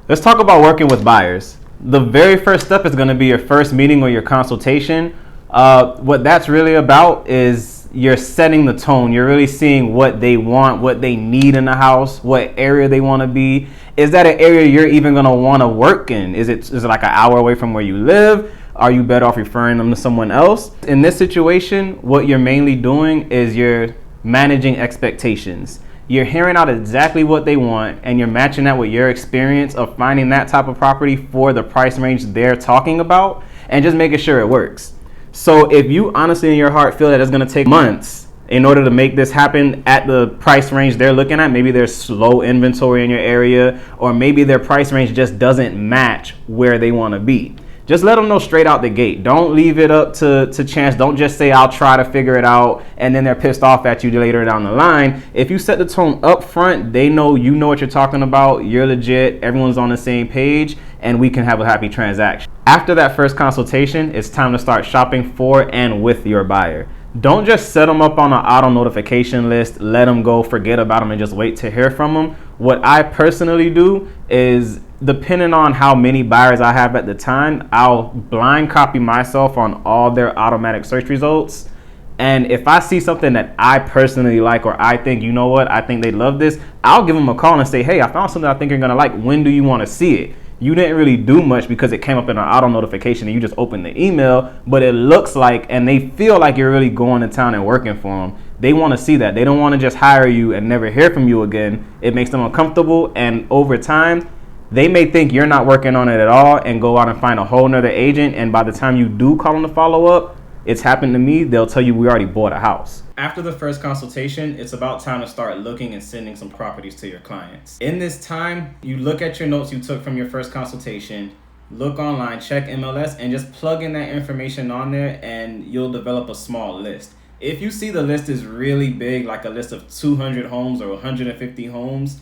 Let's talk about working with buyers. The very first step is going to be your first meeting or your consultation. What that's really about is you're setting the tone. You're really seeing what they want, what they need in the house, what area they want to be. Is that an area you're even going to want to work in? Is it like an hour away from where you live? Are you better off referring them to someone else? In this situation, what you're mainly doing is you're managing expectations. You're hearing out exactly what they want, and you're matching that with your experience of finding that type of property for the price range they're talking about, and just making sure it works. So if you honestly in your heart feel that it's going to take months in order to make this happen at the price range they're looking at, maybe there's slow inventory in your area, or maybe their price range just doesn't match where they want to be. Just let them know straight out the gate. Don't leave it up to chance. Don't just say, I'll try to figure it out, and then they're pissed off at you later down the line. If you set the tone up front, they know you know what you're talking about. You're legit. Everyone's on the same page, and we can have a happy transaction. After that first consultation, it's time to start shopping for and with your buyer. Don't just set them up on an auto notification list, let them go, forget about them, and just wait to hear from them. What I personally do is, depending on how many buyers I have at the time, I'll blind copy myself on all their automatic search results. And if I see something that I personally like, or I think, you know what, I think they love this, I'll give them a call and say, hey, I found something I think you're going to like. When do you want to see it? You didn't really do much because it came up in an auto notification and you just opened the email, but it looks like, and they feel like you're really going to town and working for them. They want to see that. They don't want to just hire you and never hear from you again. It makes them uncomfortable, and over time, they may think you're not working on it at all and go out and find a whole nother agent, and by the time you do call them to follow up, it's happened to me, they'll tell you we already bought a house. After the first consultation, it's about time to start looking and sending some properties to your clients. In this time, you look at your notes you took from your first consultation, look online, check MLS, and just plug in that information on there, and you'll develop a small list. If you see the list is really big, like a list of 200 homes or 150 homes,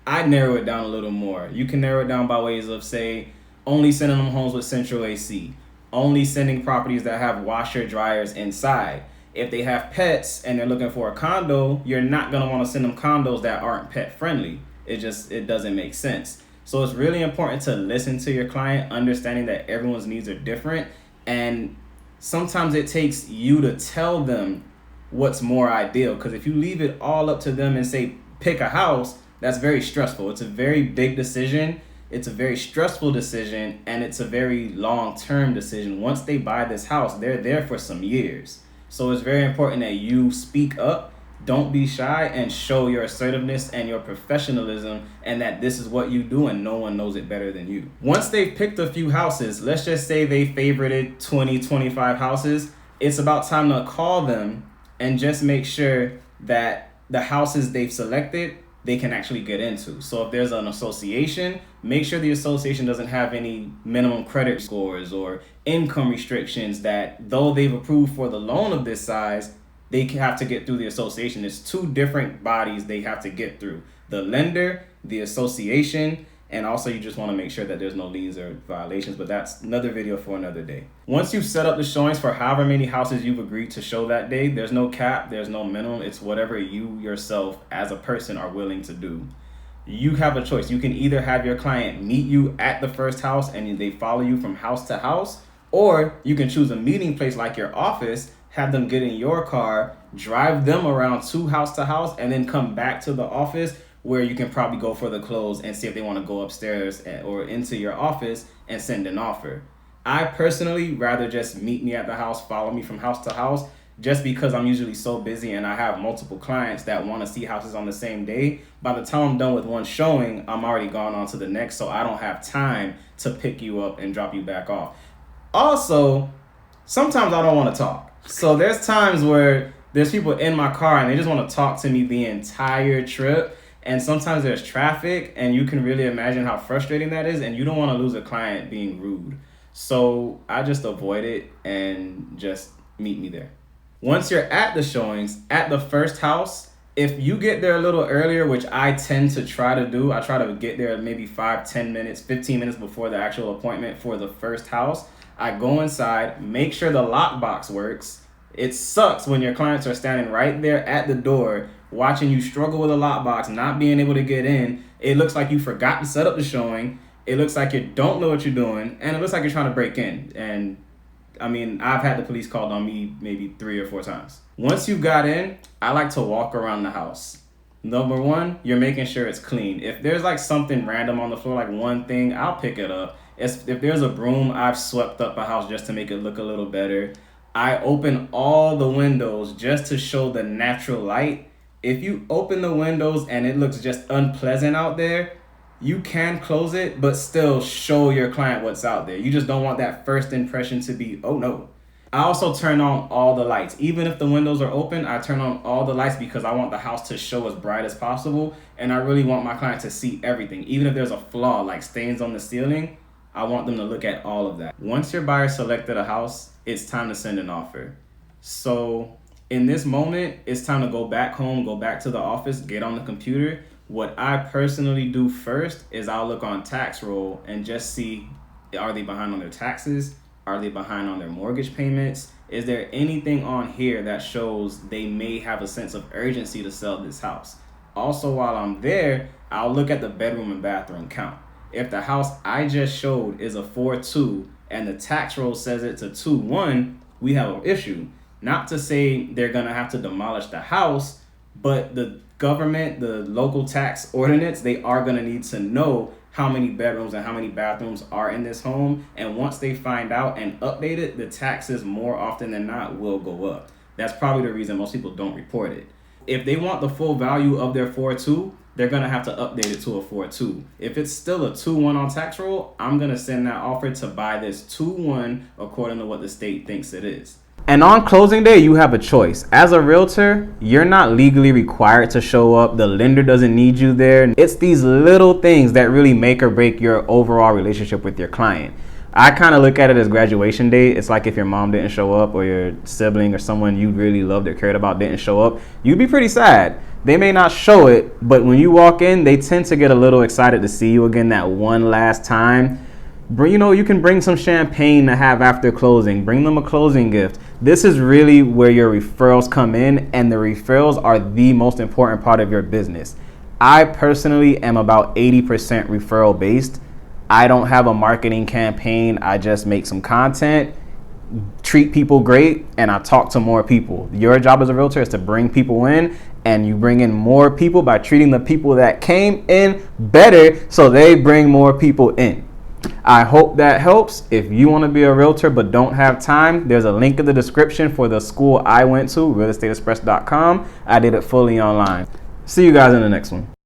I'd narrow it down a little more. You can narrow it down by ways of, say, only sending them homes with central AC, only sending properties that have washer dryers inside. If they have pets and they're looking for a condo, you're not going to want to send them condos that aren't pet friendly. It doesn't make sense. So it's really important to listen to your client, understanding that everyone's needs are different, and sometimes it takes you to tell them what's more ideal, because if you leave it all up to them and say pick a house, that's very stressful. It's a very big decision. It's a very stressful decision, and it's a very long-term decision. Once they buy this house, they're there for some years. So it's very important that you speak up, don't be shy, and show your assertiveness and your professionalism, and that this is what you do and no one knows it better than you. Once they've picked a few houses, let's just say they favorited 20, 25 houses, it's about time to call them and just make sure that the houses they've selected they can actually get into. So if there's an association, make sure the association doesn't have any minimum credit scores or income restrictions that, though they've approved for the loan of this size, they have to get through the association. There's two different bodies they have to get through: the lender, the association, and also you just want to make sure that there's no liens or violations, but that's another video for another day. Once you've set up the showings for however many houses you've agreed to show that day, there's no cap, there's no minimum. It's whatever you yourself as a person are willing to do. You have a choice. You can either have your client meet you at the first house and they follow you from house to house, or you can choose a meeting place like your office, have them get in your car, drive them around to house, and then come back to the office, where you can probably go for the close and see if they want to go upstairs or into your office and send an offer. I personally rather just meet me at the house, follow me from house to house, just because I'm usually so busy and I have multiple clients that want to see houses on the same day. By the time I'm done with one showing, I'm already gone on to the next, so I don't have time to pick you up and drop you back off. Also, sometimes I don't want to talk. So there's times where there's people in my car and they just want to talk to me the entire trip. And sometimes there's traffic, and you can really imagine how frustrating that is, and you don't want to lose a client being rude. So I just avoid it and just meet me there. Once you're at the showings, at the first house, if you get there a little earlier, which I tend to try to do, I try to get there maybe 5, 10 minutes, 15 minutes before the actual appointment for the first house. I go inside, make sure the lockbox works. It sucks when your clients are standing right there at the door watching you struggle with a lockbox, not being able to get in. It looks like you forgot to set up the showing. it looks like you don't know what you're doing, and it looks like you're trying to break in. And I mean, I've had the police called on me maybe 3 or 4 times. Once you got in, I like to walk around the house. Number one, you're making sure it's clean. If there's like something random on the floor, like one thing, I'll pick it up. If there's a broom, I've swept up a house just to make it look a little better. I open all the windows just to show the natural light. If you open the windows and it looks just unpleasant out there, you can close it, but still show your client what's out there. You just don't want that first impression to be, oh no. I also turn on all the lights. Even if the windows are open, I turn on all the lights because I want the house to show as bright as possible. And I really want my client to see everything. Even if there's a flaw like stains on the ceiling, I want them to look at all of that. Once your buyer selected a house, it's time to send an offer. So in this moment, it's time to go back home, go back to the office, get on the computer. What I personally do first is I'll look on tax roll and just see, are they behind on their taxes? Are they behind on their mortgage payments? Is there anything on here that shows they may have a sense of urgency to sell this house? Also, while I'm there, I'll look at the bedroom and bathroom count. If the house I just showed is a 4.2 and the tax roll says it's a 2.1, we have an issue. Not to say they're gonna have to demolish the house, but the government, the local tax ordinance, they are gonna need to know how many bedrooms and how many bathrooms are in this home. And once they find out and update it, the taxes more often than not will go up. That's probably the reason most people don't report it. If they want the full value of their 4.2, they're gonna have to update it to a 4.2. If it's still a 2.1 on tax roll, I'm gonna send that offer to buy this 2.1 according to what the state thinks it is. And on closing day, you have a choice. As a realtor, you're not legally required to show up. The lender doesn't need you there. It's these little things that really make or break your overall relationship with your client. I kind of look at it as graduation day. It's like if your mom didn't show up or your sibling or someone you really loved or cared about didn't show up, you'd be pretty sad. They may not show it, but when you walk in, they tend to get a little excited to see you again that one last time. You can bring some champagne to have after closing. Bring them a closing gift. This is really where your referrals come in, and the referrals are the most important part of your business. I personally am about 80% referral based. I don't have a marketing campaign. I just make some content, treat people great, and I talk to more people. Your job as a realtor is to bring people in, and you bring in more people by treating the people that came in better so they bring more people in. I hope that helps. If you want to be a realtor but don't have time, there's a link in the description for the school I went to, realestateexpress.com. I did it fully online. See you guys in the next one.